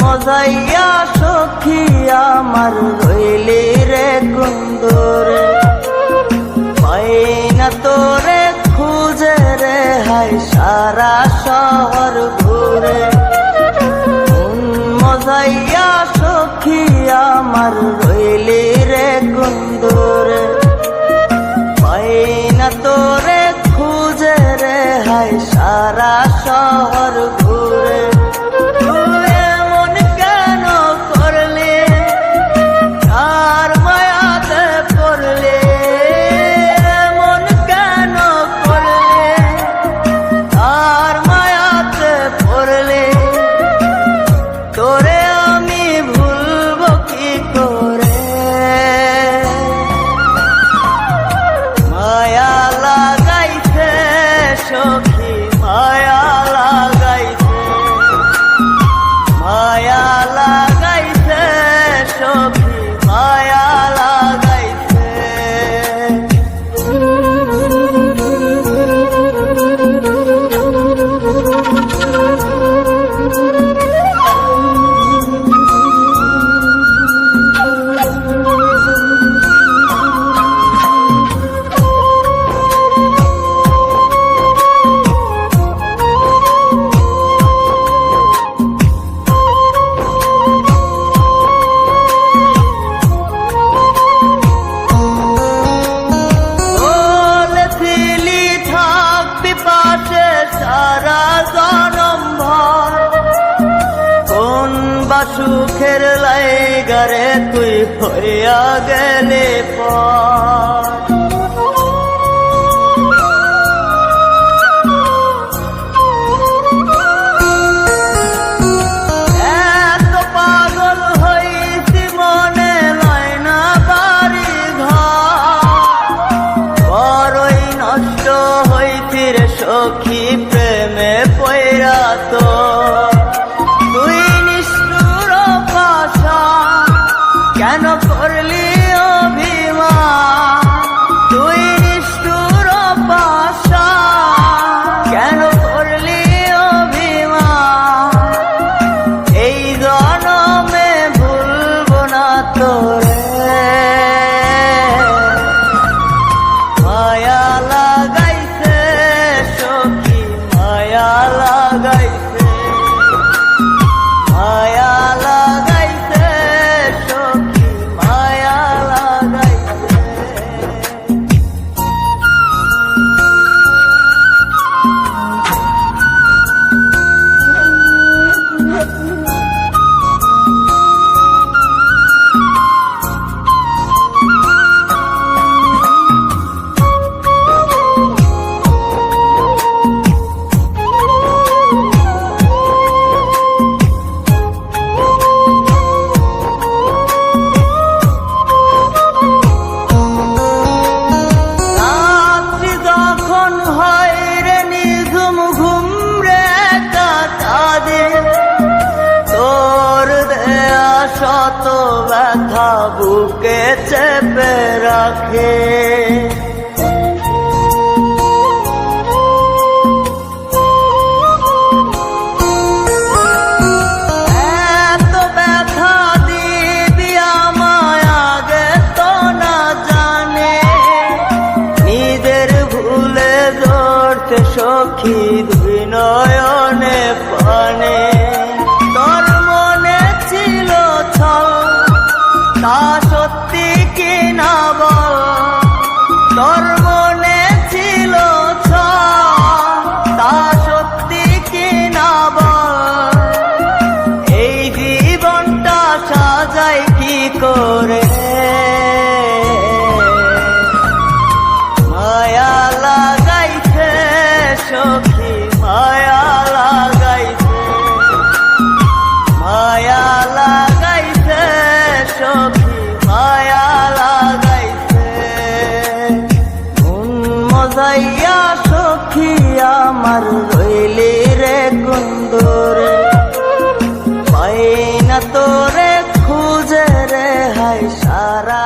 মজাইয়া সখী আমার রইলি রে কুন্দরে, পাই না তোরে খুঁজে রে হাই সারা শহর ঘুরে। মজাইয়া সখী আমার রইলি রে কুন্দরে, পাই না তোরে খুঁজে রে হাই সারা শহর ঘুরে। সখী মায়া লাগাইছে, মায়া লাগাইছে সখী মায়া লাগাইছে। সারা জনম ভর কোন বা সুখের লাইগারে তুই হইয়া গেলে পর। এত পাগল হইছি মনে লয় না বাড়ি ঘর, বড়ই নষ্ট হইছি রে সখী প্রেমে পয়রা। তো তুই নিষ্ঠুর পাশা কেন করলি অভিমান, তুই নিষ্ঠুর পাশা কেন করলি অভিমান। এই জনমে ভুলবো না তোরে, মায়া লাগাইছে সখী মায়া লাগাইছে, মায়া লাগাইছে সখী মায়া লাগাইছে। শত ব্যথা বুকে চেপে রাখে, এত ব্যথা দিবি আমায় আগে তো না জানে। নিজের ভুলে ধরতে সখী দুই নয়নে পানে। তা সত্যি কি না বল, তোর মনে ছিল তা সত্যি কি না বল। এই জীবনটা সাজাই কি করে, মায়া লাগাইছে সখী মায়া লাগাইছে, মায়া লাগাইছে সখী মায়া লাগাইছে। মজাইয়া সখী আমার রইলি রে কুন্দরে, পাই না তোরে খুঁজে রে হাই সারা